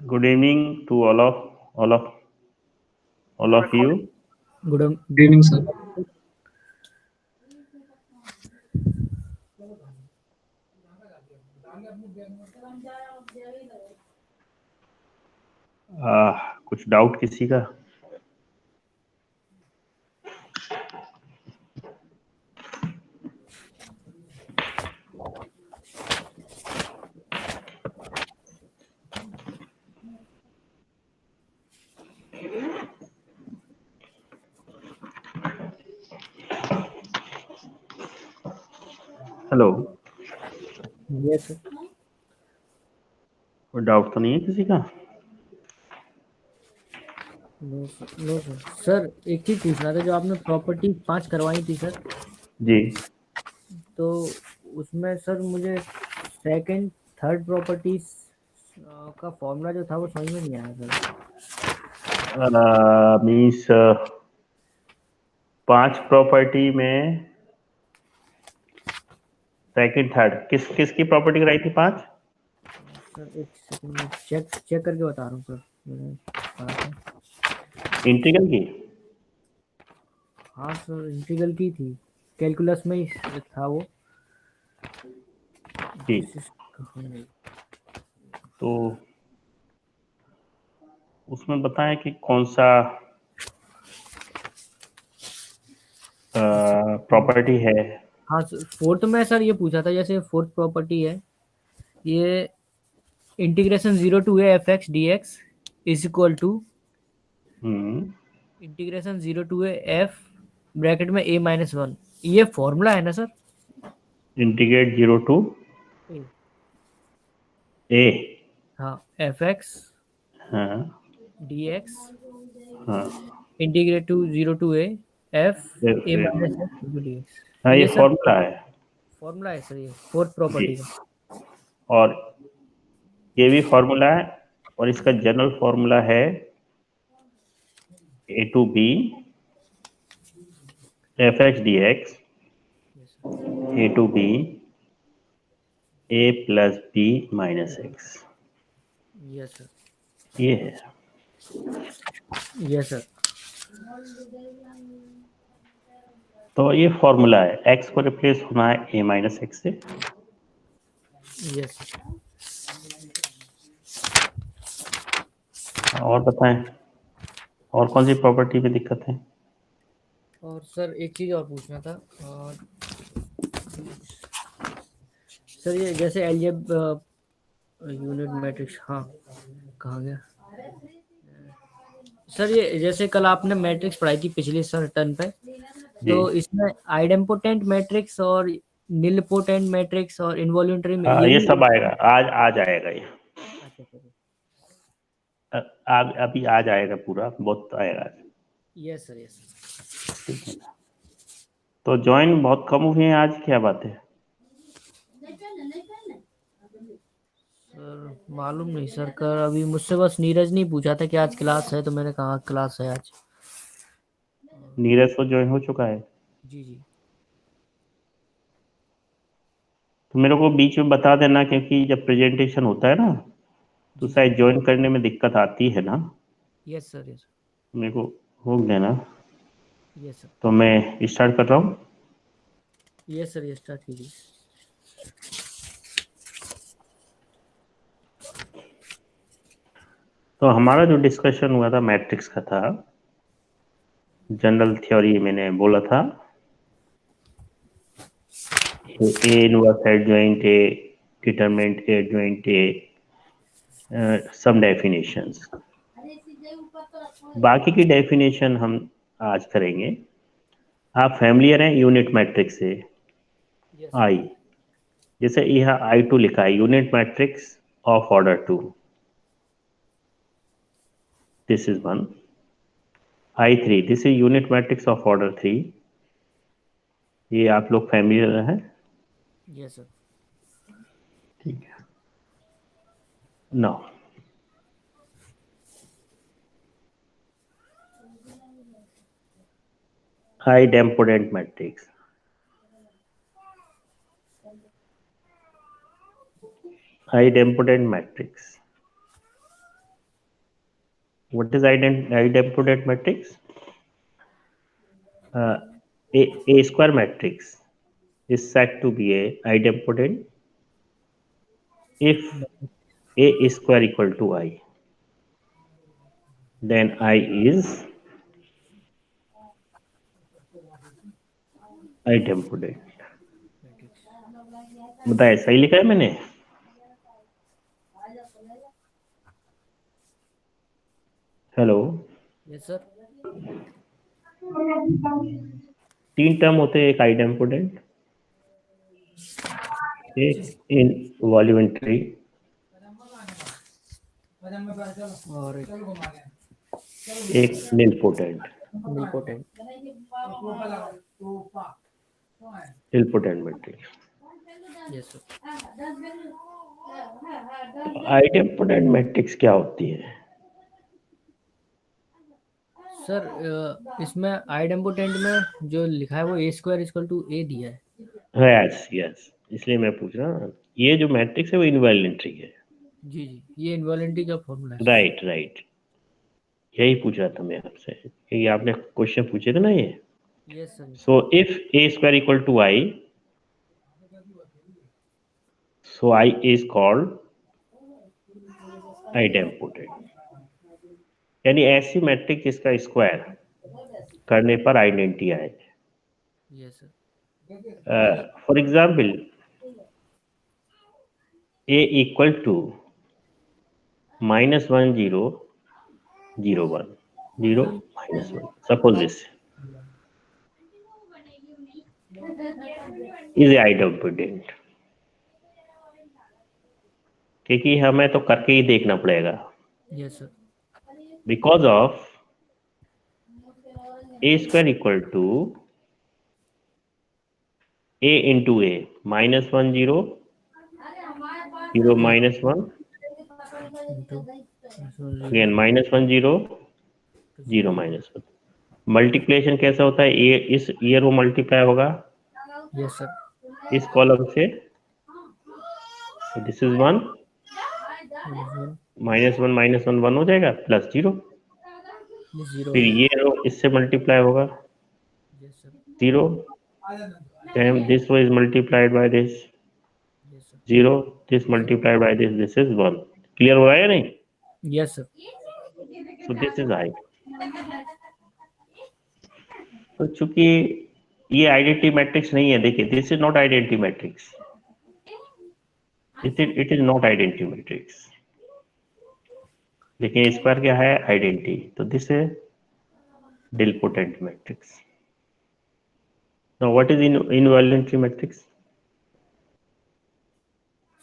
Good evening to all of you. Good evening, sir. कुछ doubt किसी का? Hello, yes sir. कोई doubt तो नहीं है किसी का? No sir, no sir. Sir एक चीज पूछना था, जो आपने प्रॉपर्टी 5 करवाई थी सर, जी। तो उसमें सर मुझे सेकंड थर्ड प्रॉपर्टीज का फॉर्मूला जो था वो समझ में नहीं आया सर। मीन्स 5 प्रॉपर्टी में सेकंड थर्ड किस किसकी प्रॉपर्टी कराई थी 5? सर एक सेकंड में चेक चेक करके बता रहा हूँ सर। मैंने कहा था। इंटीग्रल की? हाँ सर, इंटीग्रल की थी, कैलकुलस में ही था वो। जी। दिस इज कहाँ? तो उसमें बताएं कि कौन सा प्रॉपर्टी है। हाँ सर, फोर्थ में सर ये पूछा था, जैसे फोर्थ प्रॉपर्टी है ये, integration 0 to a f(x) dx is equal to hmm. Integration 0 to a f bracket में a-1। ये फॉर्मूला है ना sir? Integrate 0 to a. A. हाँ, f(x) हाँ dx हाँ। Integrate to 0 to a f a-x dx। हाँ, ये ये सर फॉर्मूला है। फॉर्मूला है सर, ये फोर्थ जी। प्रॉपर्टी का। और ये भी फॉर्मूला है, और इसका जनरल फॉर्मूला है a to b f x d x yes sir. A to b a plus b minus x. Yes sir. ये है। Yes sir. तो ये फॉर्मूला है, एक्स को रिप्लेस होना है ए माइनस एक्स से। Yes sir. और बताएं, और कौन सी प्रॉपर्टी में दिक्कत है? और सर एक चीज और पूछना था। और सर ये जैसे एलजेब यूनिट मैट्रिक्स, हाँ कहाँ गया सर? ये जैसे कल आपने मैट्रिक्स पढ़ाई थी पिछले सर टर्न पे, जी। तो इसमें आइडेम्पोटेंट मैट्रिक्स और निलपोटेंट मैट्रिक्स और इनवॉल्यूंटरी में हाँ, ये ये भी। सब आएगा, आज आ जाएगा ये। अच्छा सर। अभी आ जाएगा, पूरा बहुत आएगा। यस सर, यस ठीक है ना? तो ज्वाइन बहुत कम हुए हैं आज, क्या बात है? सर। मालूम नहीं सर, कर अभी मुझसे बस नीरज ने पूछा था कि आज क्लास है, तो मैंने कहा क्लास है आज। नीरज तो ज्वाइन हो चुका है। जी जी। तो मेरे को बीच में बता देना, क्योंकि जब प्रेजेंटेशन होता है ना, तो जी जी। शायद ज्वाइन करने में दिक्कत आती है ना। Yes sir, yes. मेरे को हो देना। Yes sir. तो मैं स्टार्ट कर रहा हूँ। यस सर, यस स्टार्ट कीजिए। तो हमारा जो डिस्कशन हुआ था मैट्रिक्स का था, जनरल थ्योरी मैंने बोला था, A inverse adjoint A, determinant adjoint A, सब डेफिनेशंस। बाकी की डेफिनेशन हम आज करेंगे। आप फैमिलियर हैं यूनिट मैट्रिक्स से? Yes sir. आई, जैसे यह आई टू लिखा है, unit matrix of order two, this is one. I three, this is unit matrix of order three. ये आप लोग फैमिलियर हैं? Yes sir. ठीक है। No, idempotent matrix, idempotent matrix, What is idempotent matrix? A square matrix is said to be a idempotent if A is square equal to I. Then I is idempotent. बताए सही लिखा है मैंने? Hello, yes sir. 3 term होते हैं, एक idempotent, एक involuntary और एक nilpotent. Nilpotent. Nilpotent matrix. Yes sir. तो आइडेम्पोटेंट मैट्रिक्स क्या होती है? सर इसमें आइडेम्पोटेंट में जो लिखा है वो ए स्क्वायर इक्वल टू ए दिया है। यस यस, इसलिए मैं पूछ रहा हूँ, ये जो मैट्रिक्स है वो इनवॉल्यूंटरी है। जी जी, ये इनवॉलेंट्री का फॉर्मूला है। राइट राइट, यही पूछ रहा था मैं आपसे, क्योंकि आपने क्वेश्चन पूछे थे ना ये। Yes sir. So if A square equal to I, so I is called idempotent, यानी ऐसी मैट्रिक्स जिसका स्क्वायर करने पर आइडेंटिटी आए। Yes sir. For example, A equal to -1 0 0 1 0 -1, suppose this is idempotent, क्योंकि हमें तो करके ही देखना पड़ेगा। Yes sir. Because of A square equal to a into a, -1 0 0 -1, again -1 0 0 -1। Multiplication कैसा होता है? ए इस ये रो मल्टीप्लाई होगा यस सर। इस कॉलम से, दिस इज 1, -1 1 हो जाएगा, +0। फिर ये रो इससे मल्टीप्लाई होगा 0, then this row is multiplied by this 0, this multiplied by this is 1। Clear हो रहा है या नहीं? Yes sir. So this is I। तो चूंकि ये आइडेंटिटी मैट्रिक्स नहीं है, देखिए this is not identity matrix, it is not identity matrix, लेकिन स्क्वायर क्या है? आइडेंटिटी। तो दिस है nilpotent matrix. Now what is involuntary matrix?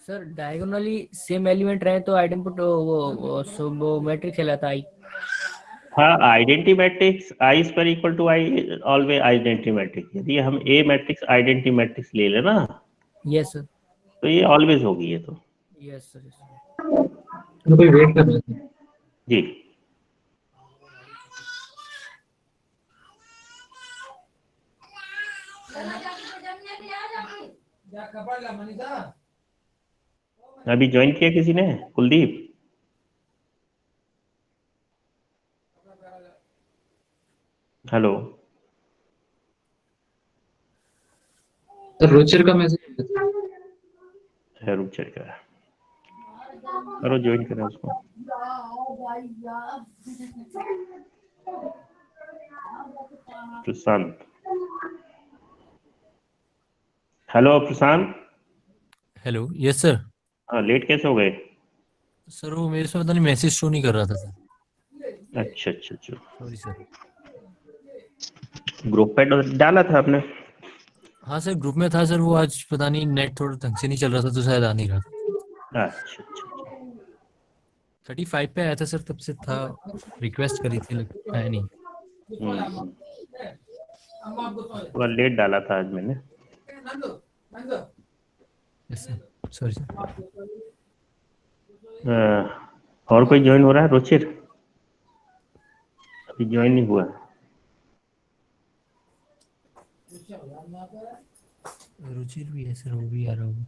Sir diagonally same element रहे तो आइडेंटिटी वो मैट्रिक्स कहलाता है। हाँ, identity matrix I square equal to I always identity matrix. यदि हम ए मैट्रिक्स आइडेंटिटी मैट्रिक्स ले लेना, यस सर। तो ये ऑलवेज होगी ये तो। Yes sir. कोई वेट कर रहे थे जी। अभी ज्वाइन किया किसी ने? कुलदीप? हेलो सर, रुचिर का मैसेज रुक चल कर करो, ज्वाइन करें उसको। Prashant, hello Prashant. Hello, yes sir. हाँ, लेट कैसे हो गए? सर वो मेरे से पता नहीं मैसेज शो नहीं कर रहा था सर। अच्छा अच्छा अच्छा, सॉरी सर। ग्रुप पे डाला था आपने? हाँ सर, ग्रुप में था सर, वो आज पता नहीं नेट थोड़ा ढंग से नहीं चल रहा था तो शायद आ नहीं रहा था। अच्छा अच्छा, 35 पे आया था सर, तब से था, रिक्वेस्ट करी थी लेकिन आया नहीं। थोड़ा लेट डाला था आज मैंने। Yes sir, sorry sir. और कोई ज्वाइन हो रहा है? रुचिर अभी ज्वाइन नहीं हुआ। रुचिर भी है सर, वो भी आ रहा होगा।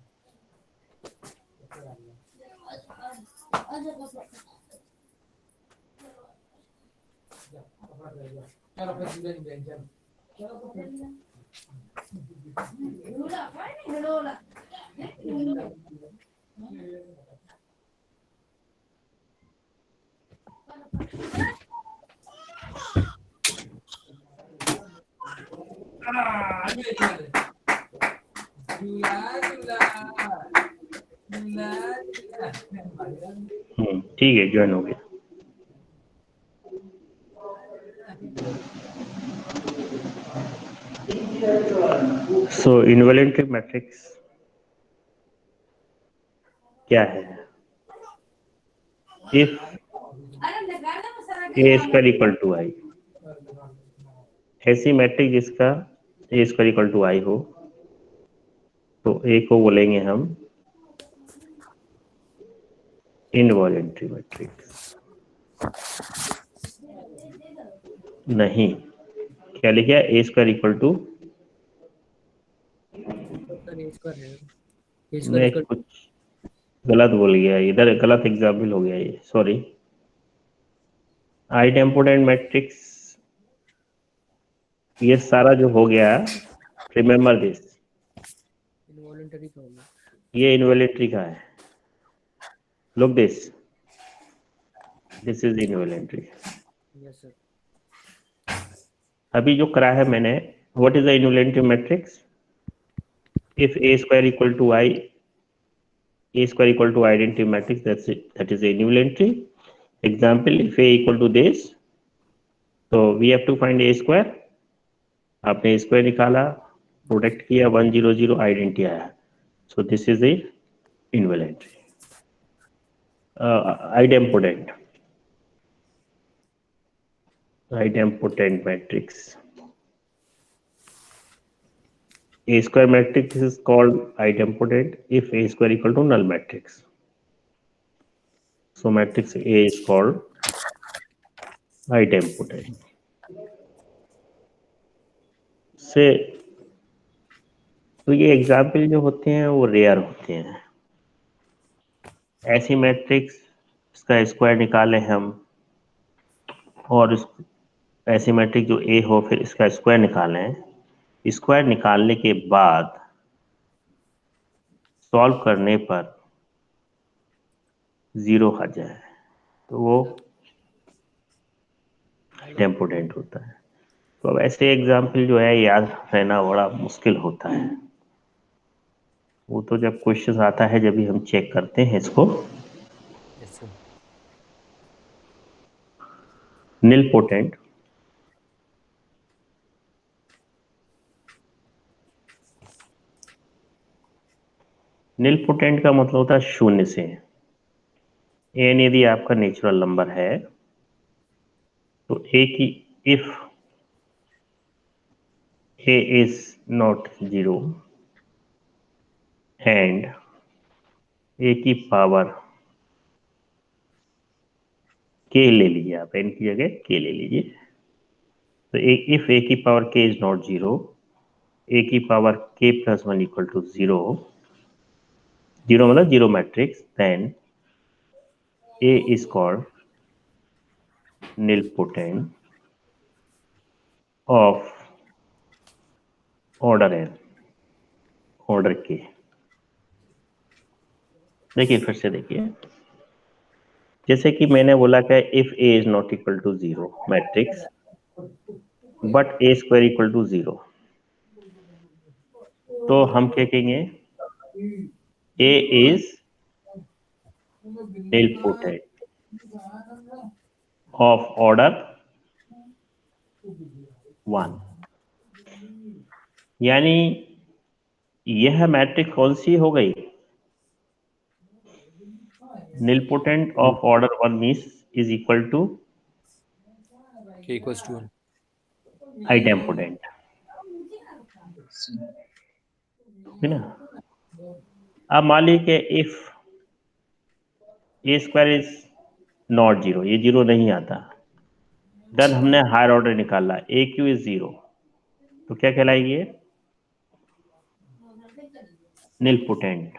ठीक है, ज्वाइन हो गया। सो इन्वेलेंट मैट्रिक्स क्या है? If A square equal to I, ऐसी मैट्रिक्स जिसका A square equal to I हो, तो ए को बोलेंगे हम इनवॉलेंट्री मैट्रिक्स। नहीं, क्या लिखा? ए स्क्वायर इक्वल टू, मैं कुछ गलत बोल गया, इधर गलत एग्जाम्पल हो गया ये, सॉरी। आइडेम्पोटेंट मैट्रिक्स, ये सारा जो हो गया, रिमेम्बर दिस, इनवॉलंटरी का होगा। ये इनवॉलेंट्री का है। Look this, this is involuntary. Yes sir. अभी जो करा है मैंने, what is the involuntary matrix? If A square equal to I, a square equal to identity matrix, that's it, that is a involuntary example. If a equal to this, so we have to find a square. आपने a square निकाला, product किया, 1 0 0 identity आया, so this is a involuntary idempotent matrix. A square matrix is called idempotent if A square equal to null matrix. So matrix A is called idempotent. से तो ये example जो होते हैं वो रेयर होते हैं। ऐसी मैट्रिक्स, इसका स्क्वायर निकालें हम, और ऐसी मैट्रिक्स जो ए हो, फिर इसका स्क्वायर निकालें, स्क्वायर निकालने के बाद सॉल्व करने पर 0 आ जाए, तो वो आइडेम्पोटेंट होता है। तो अब ऐसे एग्जाम्पल जो है याद रहना बड़ा मुश्किल होता है। वो तो जब क्वेश्चन आता है जब भी हम चेक करते हैं इसको। Yes sir. निलपोटेंट, निलपोटेंट का मतलब होता है शून्य से। एन यदि आपका नेचुरल नंबर है तो ए की, if A is not 0 and A की पावर के ले लीजिए, आप एन की जगह के ले लीजिए, तो इफ ए की पावर के इज नॉट 0, ए की पावर के प्लस 1 इक्वल टू 0, 0 मतलब 0 matrix, then A is called nilpotent of order n, order के। देखिए फिर से देखिए, जैसे कि मैंने बोला कि if A is not equal to 0 matrix but A square equal to 0, तो हम क्या कहेंगे? A is nilpotent of order 1। यानी यह मैट्रिक्स कौन सी हो गई? nilpotent of order 1 means is equal to K equals to 1. idempotent, है ना? अब मान लीजिए कि if A square is not 0, ये 0 नहीं आता, देन हमने हायर ऑर्डर निकाला, ए क्यू इज 0, तो क्या कहलाएगी ये? निलपोटेंट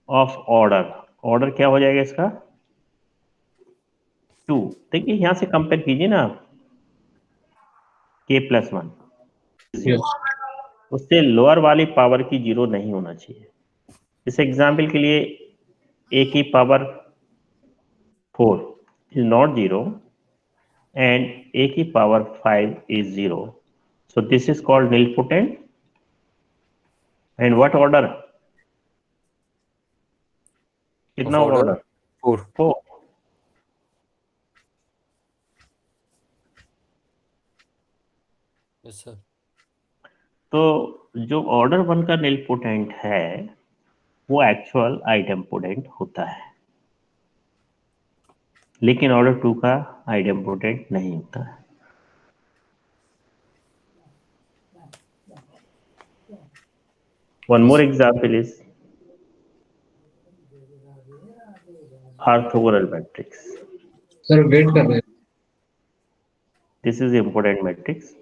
ऑफ ऑर्डर, ऑर्डर क्या हो जाएगा इसका? 2। देखिए यहां से कंपेयर कीजिए ना, k + 1 Yes. उससे लोअर वाली पावर की 0 नहीं होना चाहिए। इस एग्जाम्पल के लिए a की power 4 is not 0 and a की power 5 is 0. So this is called nilpotent. And what order? कितना Of order order? 4. 4. Yes, sir. तो जो ऑर्डर 1 का nilpotent है वो एक्चुअल आइडेम्पोटेंट होता है, लेकिन ऑर्डर 2 का आइडेम्पोटेंट नहीं होता है। One more example is orthogonal matrix. Sir wait कर रहे हैं। This is important matrix.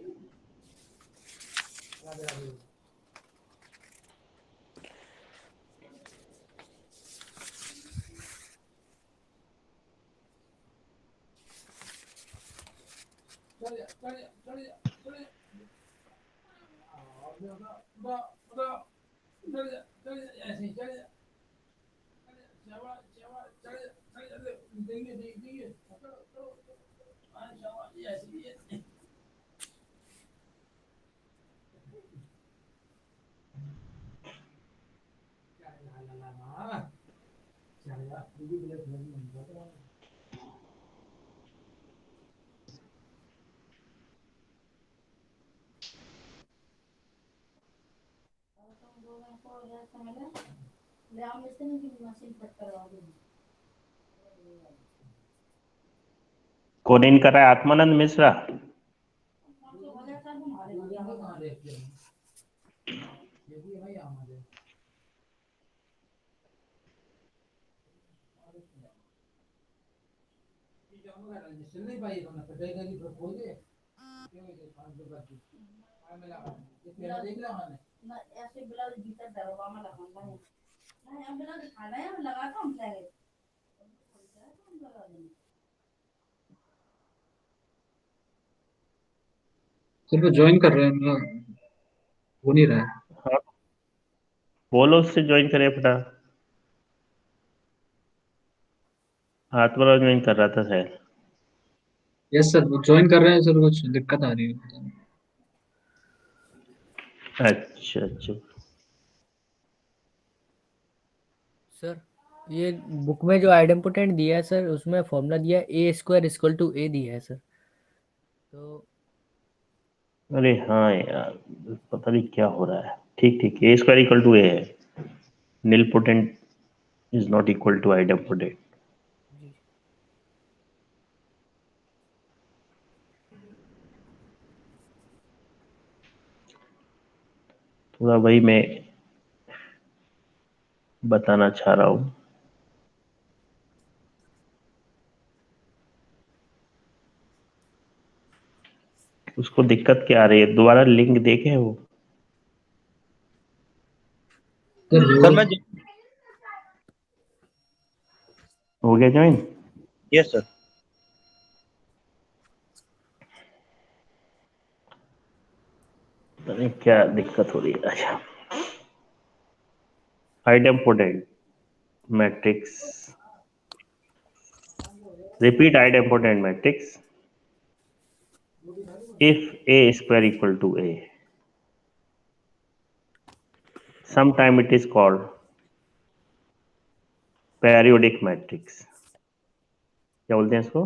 कौन इन कर रहा है? आत्मानंद मिश्रा। सर वो ज्वाइन कर रहे हैं ना, हो नहीं रहा है। हाँ, बोलो उससे ज्वाइन करे फटा। आत्मानंद ज्वाइन कर रहा था शायद। यस सर, वो ज्वाइन कर रहे हैं सर, कुछ दिक्कत आ रही है पता नहीं। अच्छा अच्छा। सर ये बुक में जो आइडेम्पोटेंट दिया है सर, उसमें फॉर्मूला दिया है a² = a दिया है सर। तो अरे हाँ यार, पता नहीं क्या हो रहा है। ठीक ठीक, a² = a है, nilpotent is not equal to idempotent. जी थोड़ा वही मैं बताना चाह रहा हूँ। उसको दिक्कत क्या आ रही है? दोबारा लिंक देखे वो? सर मैं हो गया ज्वाइन? Yes sir. पता नहीं क्या दिक्कत हो रही है। अच्छा, idempotent matrix, repeat idempotent matrix if a² = a. Sometime it is called periodic matrix. क्या बोलते हैं इसको?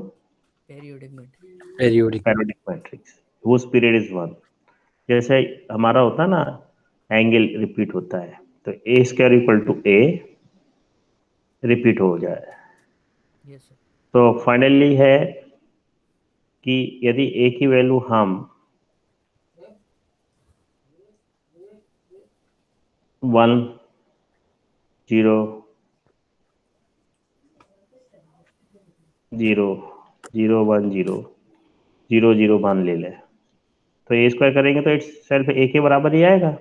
Periodic matrix. Periodic. Periodic matrix whose period is 1. जैसे हमारा होता है ना, एंगल रिपीट होता है, तो a² = a रिपीट हो जाए। Yes sir. तो फाइनली है कि यदि a की वैल्यू हम 1 0 0 0 1 0 0 0 1 ले लें, तो a² करेंगे तो इट्स सेल्फ a के बराबर ही आएगा।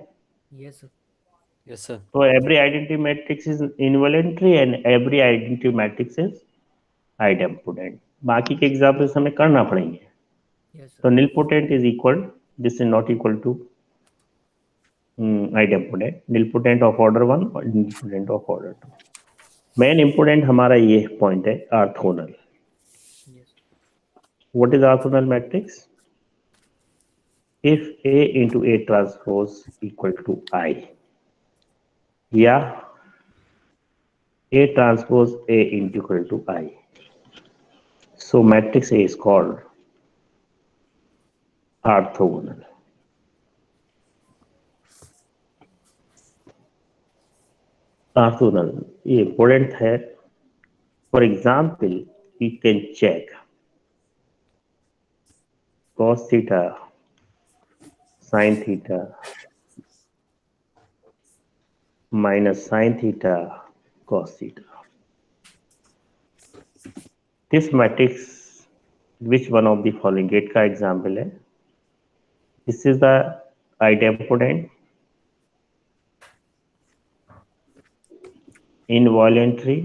Yes sir. Yes, sir. तो every identity matrix is involuntary and every identity matrix is idempotent. बाकी के एग्जाम्पल्स हमें करना पड़ेंगे। यस तो sir. nilpotent is equal this is not equal to idempotent. Nilpotent of order 1 और nilpotent of order 2. Main important हमारा ये point है orthogonal. What is orthogonal matrix? If A into A transpose equal to I, या A transpose A into equal to I, so matrix A is called orthogonal. Orthogonal ये important है. For example, we can check cos theta, sin theta minus sin theta cos theta. This matrix, which one of the following gate का example है? This is the idempotent, involuntary,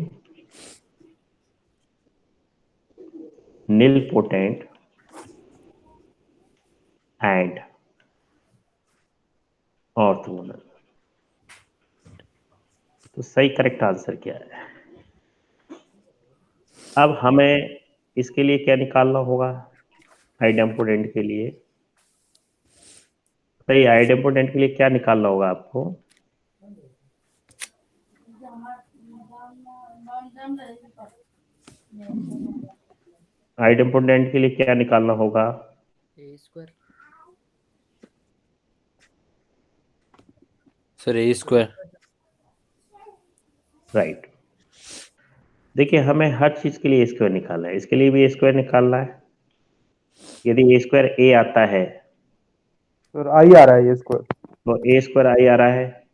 nilpotent and orthogonal. तो सही correct answer क्या है? अब हमें इसके लिए क्या निकालना होगा? आइडेम्पोटेंट के लिए सही आइडेम्पोटेंट के लिए क्या निकालना होगा आपको? आइडेम्पोटेंट के लिए क्या निकालना होगा? ए स्क्वायर. सर ए स्क्वायर. राइट. देखिए हमें हर चीज के लिए ए स्क्वायर निकालना है. इसके लिए भी ए स्क्वायर निकालना है. यदि ए स्क्वायर ए आता है सर आई आ रहा है ये स्क्वायर, तो ए स्क्वायर आई आ रहा है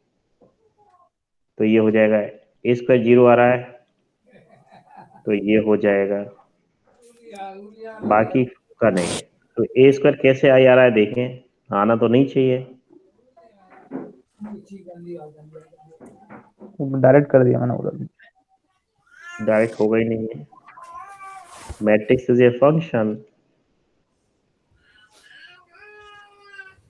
तो ये हो जाएगा. ए स्क्वायर 0 आ रहा है तो ये हो जाएगा. बाकी का नहीं. तो ए स्क्वायर कैसे आई आ रहा है देखें. आना तो नहीं चाहिए. डायरेक्ट कर दिया मैंने उधर. डायरेक्ट होगा ही नहीं है. Matrix is a function.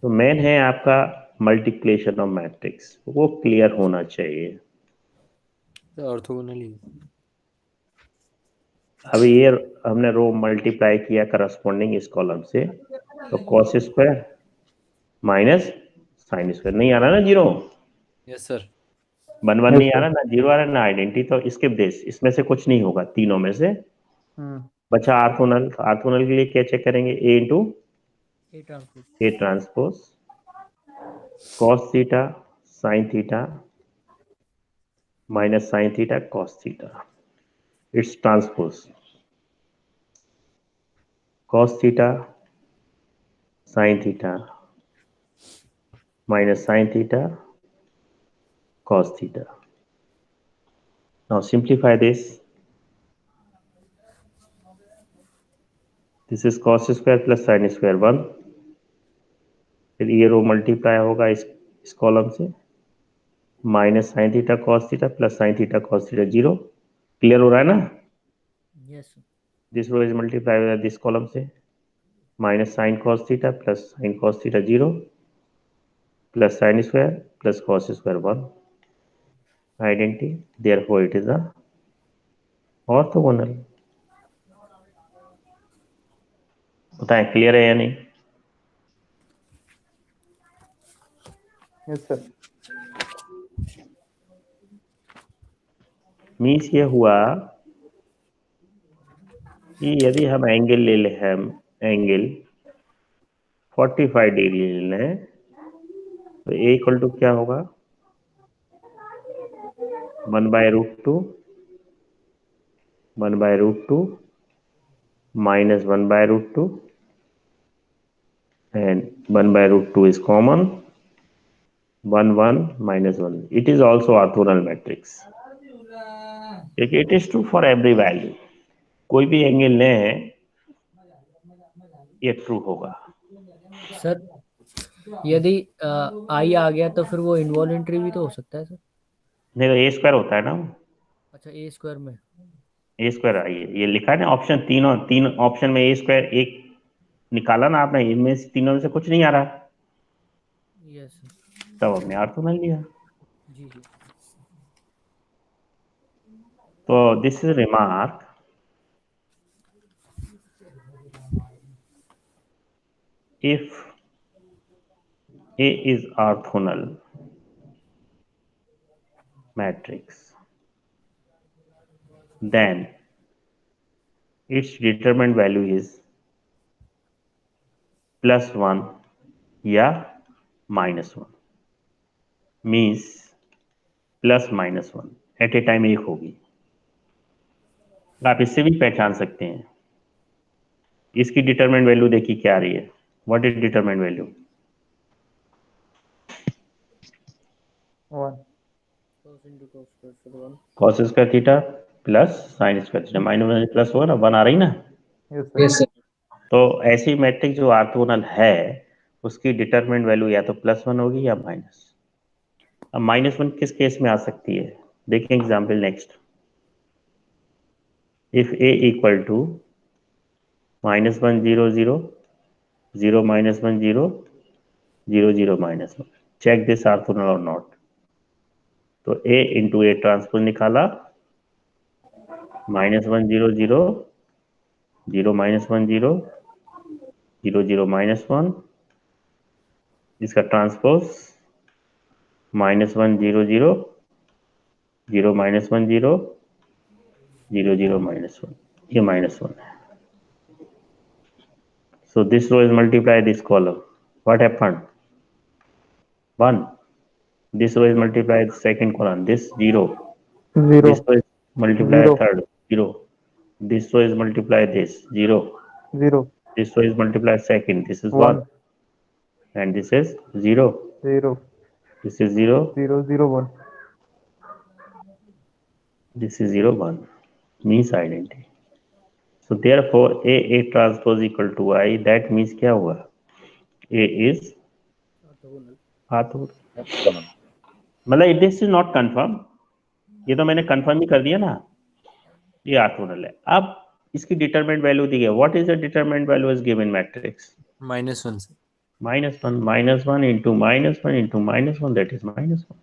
तो मेन है आपका मल्टीप्लिकेशन ऑफ मैट्रिक्स, वो क्लियर होना चाहिए. ऑर्थोगोनल ही. अभी ये हमने रो मल्टीप्लाई किया करस्पॉन्डिंग इस कॉलम से, तो cos square minus sine square. नहीं आ रहा ना 0. Yes sir. 1 1 नहीं आ रहा ना, 0 आ रहा ना आइडेंटिटी. तो स्किप दिस. इसमें से कुछ नहीं होगा तीनों में से. बचा ऑर्थोगोनल. ऑर्थोगोनल के लिए क्या चेक करेंगे? A into A transpose cos theta sin theta minus sin theta cos theta. It's transpose cos theta sin theta minus sin theta cos theta. Now simplify this. This is cos square plus sin square 1. फिर ये row multiply होगा इस column से. Minus sine theta cos theta plus sine theta cos theta 0. Clear हो रहा है ना? Yes. This row is multiply with this column से. Minus sine cos theta plus sine cos theta 0 plus sine square plus cos square 1. Identity. Therefore it is a orthogonal. बताएं clear है या नहीं? Yes sir. Means ये हुआ कि यदि हम एंगल ले लें, हम एंगल 45 डिग्री ले लें, तो ए इक्वल टू क्या होगा? 1/√2 1/√2 minus 1/√2 and 1/√2 is common. 1 1 minus 1. It is also orthogonal matrix. It is true for every value. कोई भी एंगल लें ये ट्रू होगा. सर यदि आई आ गया तो फिर वो इनवॉलेंट्री भी तो हो सकता है सर. नहीं तो ए स्क्वायर होता है ना. अच्छा ए स्क्वायर में ए स्क्वायर ये लिखा है ना ऑप्शन. तीन ऑप्शन में ए स्क्वायर एक निकाला ना आपने. इनमें से तीनों में से कुछ नहीं आ रहा. Yes sir. तब हमने ऑर्थोगोनल लिया। जी जी। तो this is remark, if A is orthogonal matrix, then its determinant value is +1 या -1, मीन्स +-1 एट ए टाइम एक होगी। आप इससे भी पहचान सकते हैं। इसकी डिटरमिनेंट वैल्यू देखिए क्या आ रही है। What is determinant value? 1 cos into cos square sir 1। cos square theta plus sine square theta minus +1 अब 1 आ रही ना। Yes sir. Yes sir. तो ऐसी मैट्रिक्स जो ऑर्थोगोनल है उसकी डिटरमिनेंट वैल्यू या तो +1 होगी या माइनस। अब -1 किस केस में आ सकती है? देखिए example next. If A equal to -1 0 0 0 -1 0 0 0 -1, check this orthogonal और नॉट। तो A इंटू A ट्रांसपोज निकाला, -1 0 0 0 -1 0 0 0 -1, इसका ट्रांसपोज -1 0 0 0 -1 0 0 0 -1, ये -1 है। So this row is multiply this column. What happened? 1. This row is multiply the second column. This 0. 0 This row is multiply 0 third 0. This row is multiply this 0. 0 This row is multiply second. This is 1. 1 And this is 0. 0 This is 0. 0 0 1 This is 0 1. Means identity. So therefore A transpose equal to I. That means क्या हुआ? A is orthogonal. मतलब this is not confirm, ये तो मैंने confirm ही कर दिया ना, ये ऑर्थोगोनल है। अब इसकी डिटरमिनेंट वैल्यू दी है। What is the determinant value is given matrix? -1 से -1 into -1 into -1, that is -1.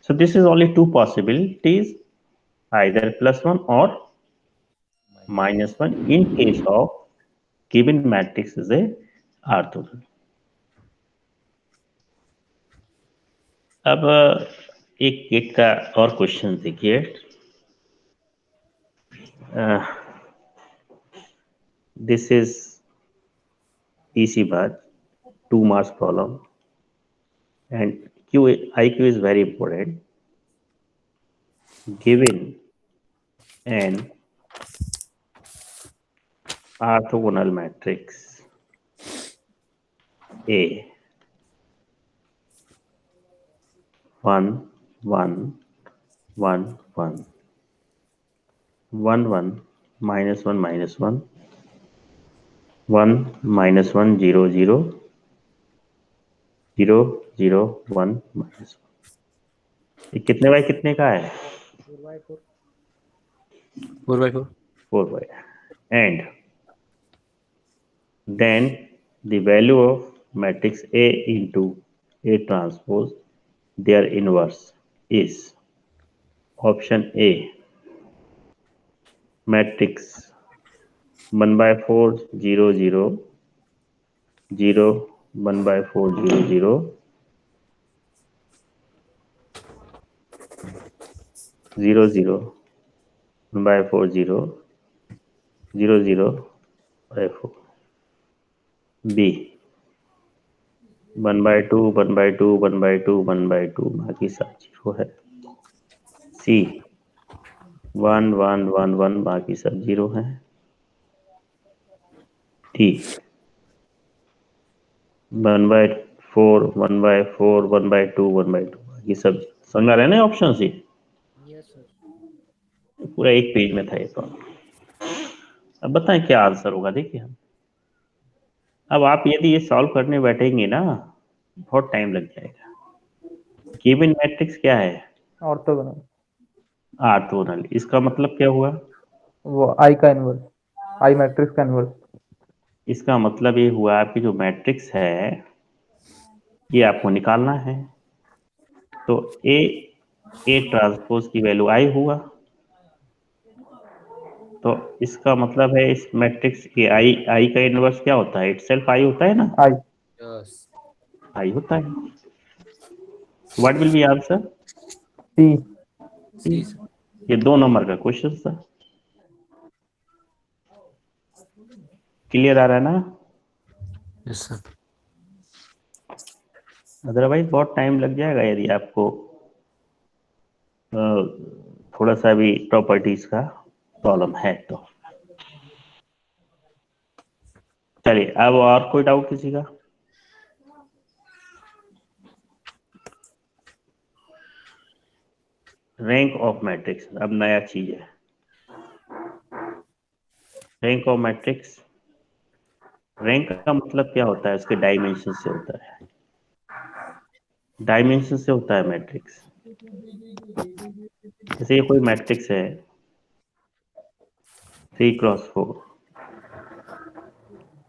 So this is only two possibilities, either +1 or -1 in case of given matrix is a orthogonal. अब एक gate का और question देखिए। This is इसी बात 2 marks problem and IQ is very important. Given an orthogonal matrix A 1 1 1 1 1 1 -1 -1 1 -1 0 0 0 0 1 -1, ये कितने bye कितने का है? 4/4। 4/4 4 by, and then the value of matrix A into A transpose, their inverse is option A matrix 1/4 0 0 0 1/4 0 0 0 0 1/4 0 0 0 4, B 1/2 1/2 1/2 1/2 बाकी सब 0 है, C 1 1 1 1 बाकी सब 0 है, D 1/4 1/4 1/2 1/2 बाकी सब। समझ में आ रहे हैं ना ऑप्शन? सी यस सर। पूरा एक पेज में था ये तो। अब बताएं क्या आंसर होगा। देखिए अब आप यदि ये सॉल्व करने बैठेंगे ना बहुत टाइम लग जाएगा। गिवन मैट्रिक्स क्या है? ऑर्थोगोनल। ऑर्थोगोनल। इसका मतलब क्या हुआ? वो आई का इनवर्स, आई मैट्रिक्स का इनवर्स। इसका मतलब ये हुआ आपकी जो मैट्रिक्स है ये आपको निकालना है। तो ए ट्रांसपोज की वैल्यू आई हुआ, तो इसका मतलब है इस मैट्रिक्स के आई का इनवर्स क्या होता है? इटसेल्फ आई होता है ना, I. यस आई होता है। What will be answer? C. C sir. ये 2 नंबर का क्वेश्चन था। क्लियर आ रहा है ना? Yes sir. अदरवाइज बहुत टाइम लग जाएगा यदि आपको थोड़ा सा भी प्रॉपर्टीज का प्रॉब्लम है तो। चलिए, अब और कोई डाउट किसी का? रैंक ऑफ मैट्रिक्स अब नया चीज है। रैंक ऑफ मैट्रिक्स, रैंक का मतलब क्या होता है? उसके डायमेंशन से होता है, डायमेंशन से होता है मैट्रिक्स। जैसे ये कोई मैट्रिक्स है 3x4,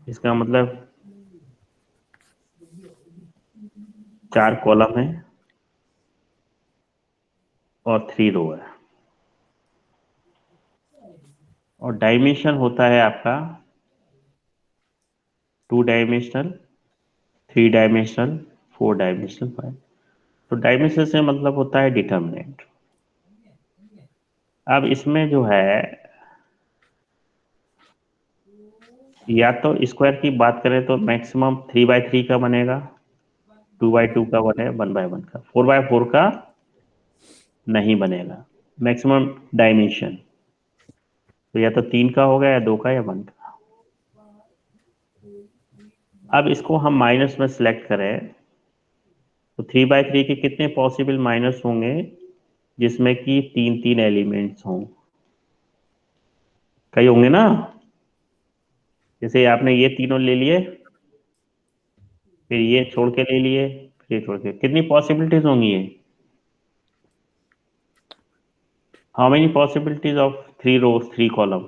इसका मतलब 4 कॉलम है और 3 रो है, और डायमेंशन होता है आपका 2 डायमेंशनल, 3 डायमेंशनल, 4 डायमेंशनल, 5। तो डायमेंशन से मतलब होता है डिटर्मिनेंट। अब इसमें जो है, या तो स्क्वायर की बात करें तो मैक्सिमम 3x3 का बनेगा, 2x2 का बनेगा, 1x1 का, 4x4 का नहीं बनेगा मैक्सिमम डायमेंशन। तो या तो 3 का होगा, या 2 का, या 1 का। अब इसको हम माइनस में सिलेक्ट करें तो 3x3 के कितने पॉसिबल माइनस होंगे जिसमें कि 3 एलिमेंट्स हों? कई होंगे ना। जैसे आपने ये तीनों ले लिए, फिर ये छोड़ के ले लिए, फिर ये छोड़ के, कितनी पॉसिबिलिटीज होंगी ये? How many possibilities of 3 rows 3 column?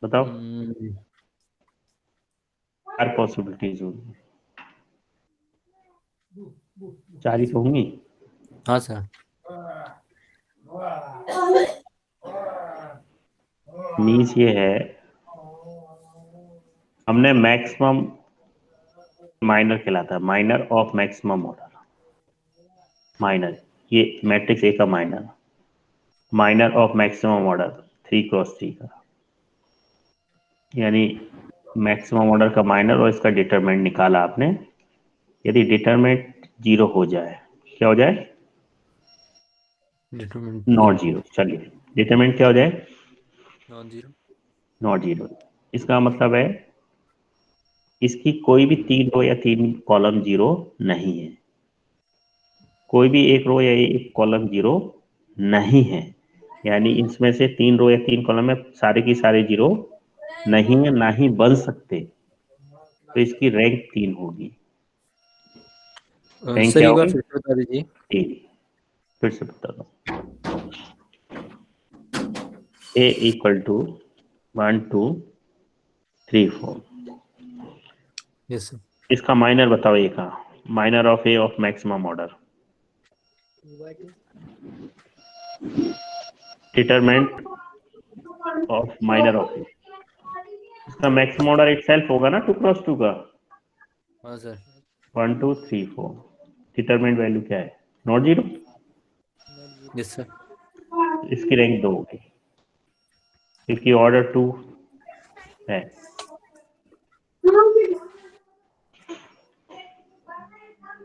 बताओ। 4 पॉसिबिलिटीज होंगी, 4 ही तो होंगी। हाँ सर। मीन्स ये है, हमने मैक्सिमम माइनर कहलाता है, minor of maximum order. Minor, ये मैट्रिक्स ए का minor, minor of maximum order 3x3 का, यानी मैक्सिमम ऑर्डर का माइनर, और इसका डिटरमिनेंट निकाला आपने। यदि डिटरमिनेंट 0 हो जाए, क्या हो जाए? Determinant not 0। चलिए, डिटरमिनेंट क्या हो जाए? Non zero. नॉट 0। इसका मतलब है इसकी कोई भी 3 रो या 3 कॉलम 0 नहीं है, कोई भी एक रो या एक कॉलम 0 नहीं है, यानी इसमें से 3 रो या 3 कॉलम में सारे की सारे 0 नहीं है, ना ही बन सकते। तो इसकी रैंक 3 होगी। रैंक सर क्या एक बार होगी? फिर से बता दीजिए। 3। फिर से बता दो, A equal to 1 2 3 4। Yes sir. इसका माइनर बताओ, ए का minor of A of maximum order. 2x2 determinant of minor of A, इसका मैक्सिमम ऑर्डर इटसेल्फ होगा ना 2x2 का। हाँ सर। 1 2 3 4। डिटरमिनेंट वैल्यू क्या है? नॉट 0। Yes sir. इसकी रैंक 2 होगी, इसकी ऑर्डर 2 है।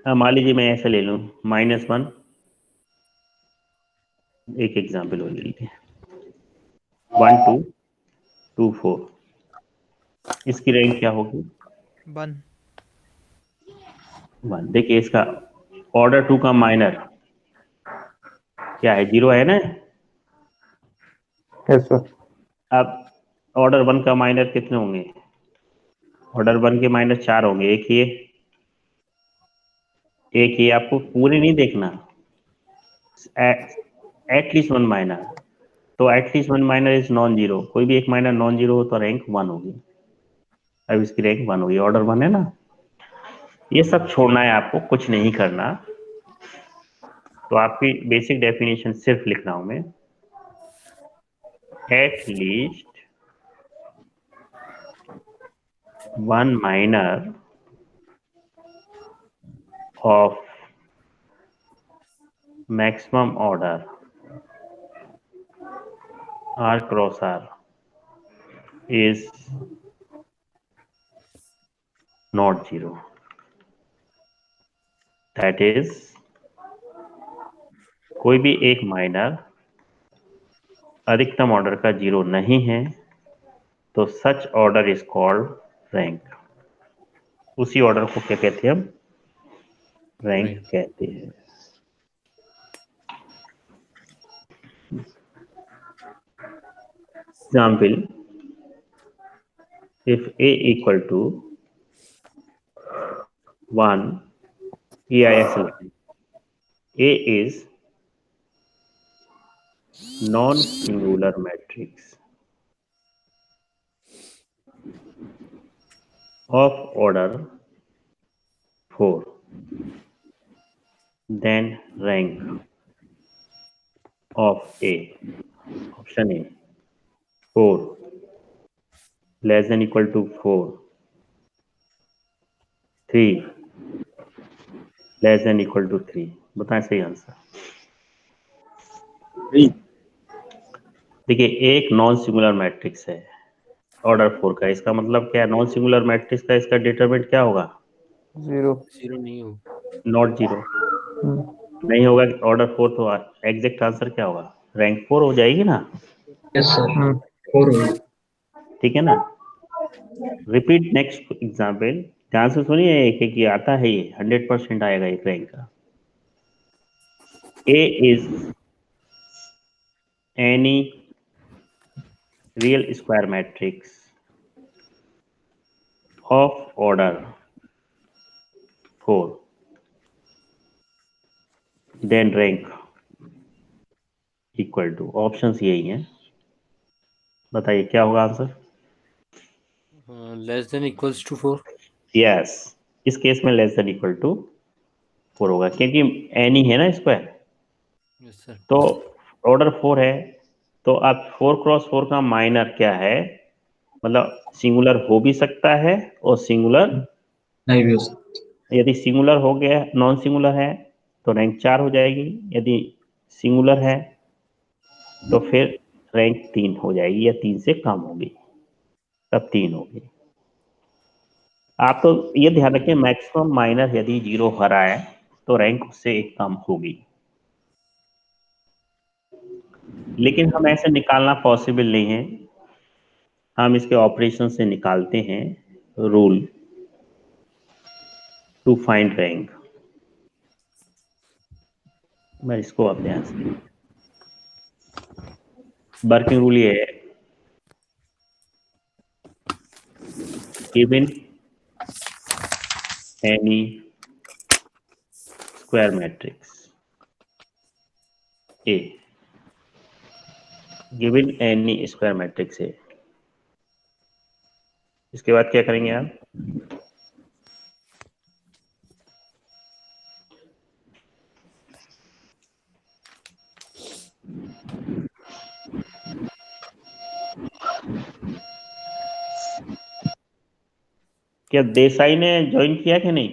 मान लीजिए मैं ऐसे ले लूं, -1, एक एग्जाम्पल ले लीजिए, 1 2 2 4। इसकी रैंक क्या होगी? 1 1। देखिए, इसका ऑर्डर 2 का माइनर क्या है? 0 है ना। Yes, sir. अब ऑर्डर 1 का माइनर कितने होंगे? ऑर्डर 1 के माइनर 4 होंगे। एक ही आपको पूरे नहीं देखना, एटलीस्ट 1 माइनर। तो एटलीस्ट 1 माइनर इज नॉन 0, कोई भी एक माइनर नॉन 0 हो तो रैंक 1 होगी। अब इसकी रैंक 1 होगी, ऑर्डर 1 है ना। ये सब छोड़ना है आपको, कुछ नहीं करना। तो आपकी बेसिक डेफिनेशन सिर्फ लिख रहा हूं मैं, at least one minor of maximum order R cross R is not zero. That is, कोई भी एक माइनर अधिकतम ऑर्डर का जीरो नहीं है, तो such order is called rank. उसी ऑर्डर को क्या कहते हैं हम? रैंक कहते हैं। Example, if A equal to 1, AIX line. A is non-singular matrix of order 4, then rank of A, option A, 4 less than equal to 4, 3 less than equal to 3। बताएं सही आंसर। देखिए, एक नॉन सिंगुलर मैट्रिक्स है order 4 का, इसका मतलब क्या है? नॉन सिंगुलर मैट्रिक्स का इसका डिटरमिनेंट क्या होगा? 0। जीरो नहीं होगा। नॉट जीरो नहीं होगा। ऑर्डर 4 तो एग्जैक्ट आंसर क्या होगा? रैंक 4 हो जाएगी ना। यस सर, 4 होगा। ठीक है ना। रिपीट नेक्स्ट एग्जाम्पल, ध्यान से सुनिए, एक एक ये आता है, ये 100% आएगा एक रैंक का। A is any real square matrix of order 4, then rank equal to, options यही हैं, बताइए क्या होगा answer? Less than equals to 4। Yes, इस केस में लेस देन इक्वल टू 4 होगा, क्योंकि एनी है ना स्क्वायर। Yes sir. तो ऑर्डर 4 है, तो अब 4 क्रॉस 4 का माइनर क्या है? मतलब सिंगुलर हो भी सकता है और सिंगुलर नहीं भी हो सकता। यदि सिंगुलर हो गया, नॉन सिंगुलर है तो रैंक 4 हो जाएगी, यदि सिंगुलर है तो फिर रैंक 3 हो जाएगी, या 3 से कम होगी, तब 3 होगी। आप तो ये ध्यान रखिए, मैक्सिमम माइनर यदि 0 हो रहा है तो रैंक उससे एक कम होगी। लेकिन हम ऐसे निकालना पॉसिबल नहीं है, हम इसके ऑपरेशन से निकालते हैं रूल टू फाइंड रैंक। मैं इसको आप ध्यान से, वर्किंग रूल ये है, given any square matrix A, given any square matrix A, इसके बाद क्या करेंगे आप? क्या देसाई ने ज्वाइन किया कि नहीं?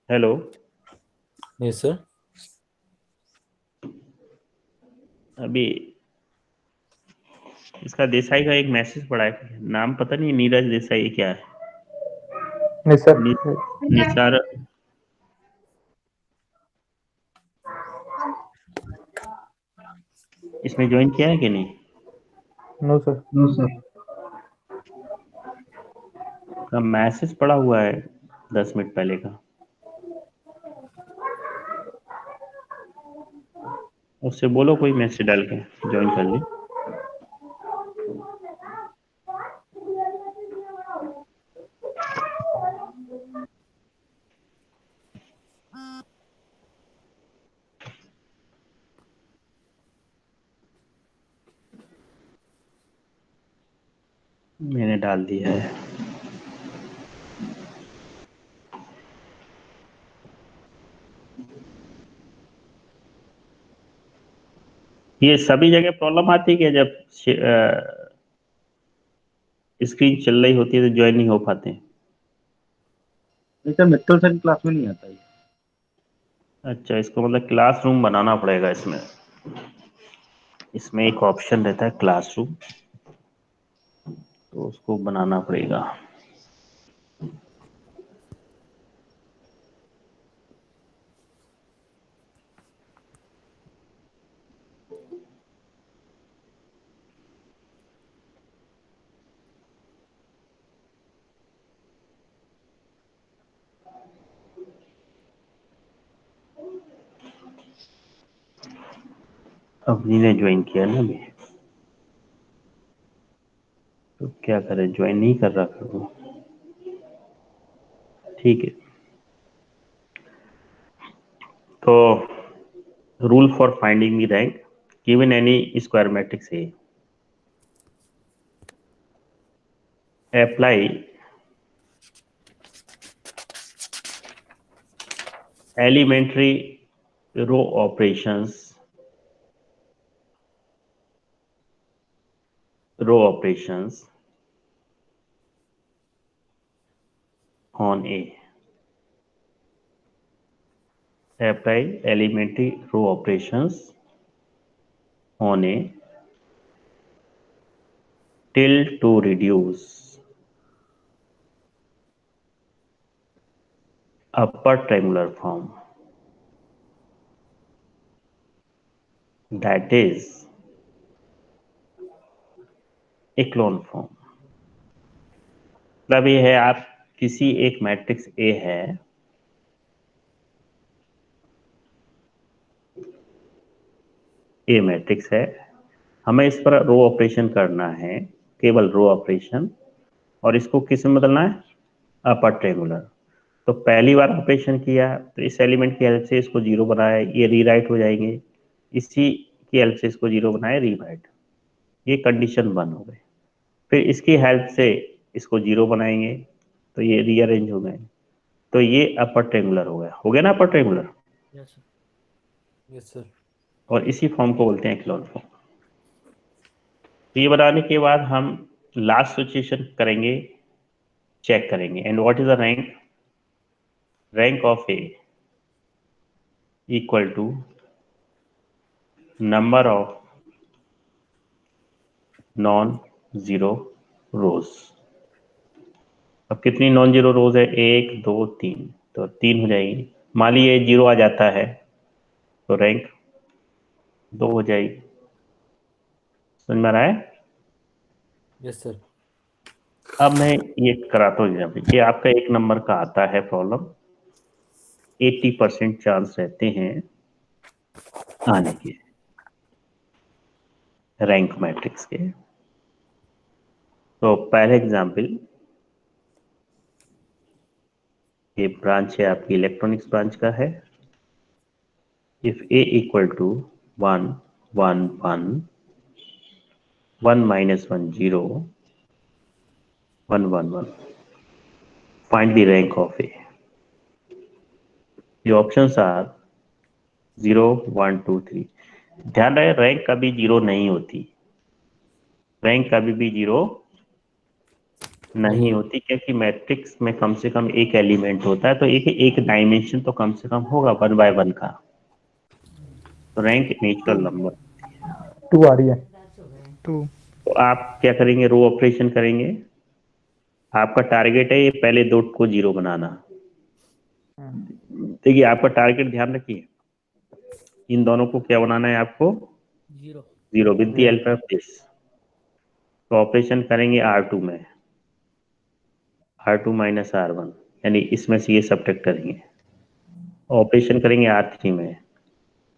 Hello, yes sir. अभी इसका देसाई का एक मैसेज पड़ा है, नाम पता नहीं, नीरज देसाई क्या है? नहीं सर। निसार, इसमें ज्वाइन किया है कि नहीं? No sir. No sir. का मैसेज पड़ा हुआ है 10 मिनट पहले का, उससे बोलो कोई मैसेज डाल के ज्वाइन कर ले। मैंने डाल दिया है। ये सभी जगह प्रॉब्लम आती है कि जब स्क्रीन चल रही होती है तो ज्वाइन नहीं हो पाते हैं? नहीं सर, मित्तल सर की क्लास में नहीं आता है। अच्छा, इसको मतलब क्लासरूम बनाना पड़ेगा इसमें। इसमें एक ऑप्शन रहता है क्लासरूम, तो उसको बनाना पड़ेगा। अवनी ने ज्वाइन किया ना अभी, तो क्या करें, ज्वाइन नहीं कर रहा फिर वो। ठीक है, तो rule for finding the rank given N E square matrix A, apply elementary row operations on A. Apply elementary row operations on A till to reduce upper triangular form, that is echelon form। मतलब ये है, आप किसी एक matrix A है, ए matrix है, हमें इस पर रो ऑपरेशन करना है, केवल रो ऑपरेशन, और इसको किस में बदलना है, अपर ट्रायंगुलर। तो पहली बार ऑपरेशन किया तो इस एलिमेंट की हेल्प से इसको जीरो बनाया, ये रीराइट हो जाएंगे, इसी की हेल्प से इसको जीरो बनाया, रीराइट, ये कंडीशन 1 हो गई। फिर इसकी हेल्प से इसको जीरो बनाएंगे तो ये रीअरेंज हो गए, तो ये अपर ट्रायंगुलर हो गया ना अपर ट्रायंगुलर। Yes sir. और इसी फॉर्म को बोलते हैं एक्लोन फॉर्म। तो ये बनाने के बाद हम लास्ट सिचुएशन करेंगे, चेक करेंगे, and what is the rank of A equal to number of non zero rows. अब कितनी नॉन जीरो रोज है, 1 2 3, तो 3 हो जाएगी। मान लीजिए 0 आ जाता है तो रैंक 2 हो जाएगी। समझ में आ रहा है? Yes sir. अब मैं ये कराता हूँ, ये आपका 1 नंबर का आता है प्रॉब्लम, 80% चांस रहते हैं आने के रैंक मैट्रिक्स के। तो पहले एग्जाम्पल, ये ब्रांच है आपकी इलेक्ट्रॉनिक्स ब्रांच का है। If A equal to 1 1 1 1 minus 1 0 1 1 1, find the rank of A. The options are 0 1 2 3। ध्यान रहे, रैंक कभी 0 नहीं होती, रैंक कभी भी 0 नहीं होती, क्योंकि मैट्रिक्स में कम से कम एक एलिमेंट होता है, तो एक डायमेंशन तो कम से कम होगा 1 by 1 का। तो रैंक नेचुरल नंबर 2 आ रही है। 2 तो आप क्या करेंगे, रो ऑपरेशन करेंगे। आपका टारगेट है ये पहले दो को 0 बनाना। देखिए आपका टारगेट, ध्यान रखिए, इन दोनों को क्या बनाना है आपको, 0 with the help of this. तो ऑपरेशन करेंगे R2 में, R2 माइनस R1, यानी इसमें से ये सब्ट्रैक्ट करेंगे। ऑपरेशन करेंगे R3 में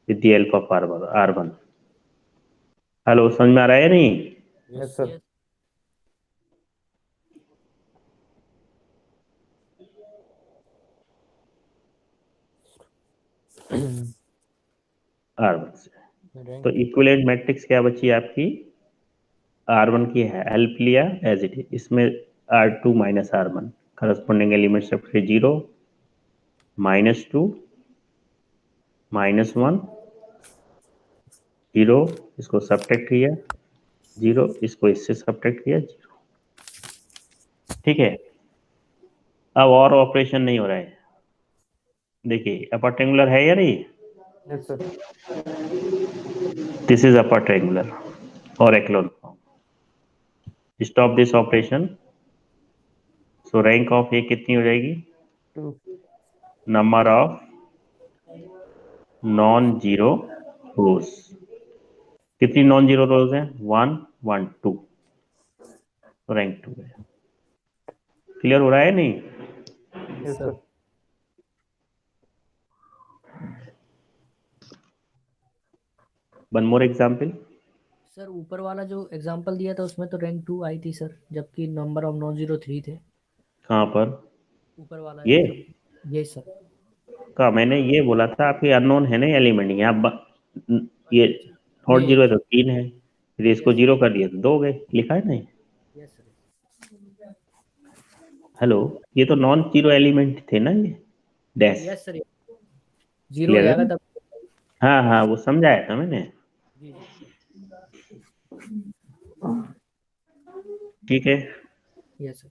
with the help of R1। Hello, समझ में आ रहा है या नहीं? Yes sir. R1 से तो इक्विवेलेंट मैट्रिक्स क्या बची आपकी, R1 की हेल्प लिया एज इट इज, इसमें R2 minus R1, corresponding element सबसे 0 -2 -1 0 इसको सब्ट्रैक्ट किया, 0 इसको इससे सब्ट्रैक्ट किया, 0। ठीक है, अब और ऑपरेशन नहीं हो रहा है। देखिए अपर ट्रायंगुलर है या नहीं? Yes sir. This is upper triangular और echelon form. Stop this operation. So rank of A कितनी हो जाएगी? 2 number of non zero rows. कितनी नॉन जीरो रोज है? 1 1 2, रैंक 2 है। क्लियर हो रहा है नहीं? Yes sir. One more example. Sir ऊपर वाला जो एग्जांपल दिया था उसमें तो रैंक 2 आई थी सर, जबकि नंबर ऑफ नॉन जीरो 3 थे। कहाँ पर? ऊपर वाला ये एग्जांपल ये सर। का मैंने ये बोला था आपके अननोन है ना एलिमेंट, ये अच्छा, नॉट ये जीरो है तो 3 है, फिर इसको जीरो कर दिया तो 2 गए, लिखा है नहीं? Yes sir. हेलो, ये तो नॉन जीरो एलिमेंट थे ना ये, डैश। यस सर, जीरो हो क्लियर है जाएगा ना? तब। हाँ हाँ, वो समझाया था मैंने। जी ठीक है। Yes sir.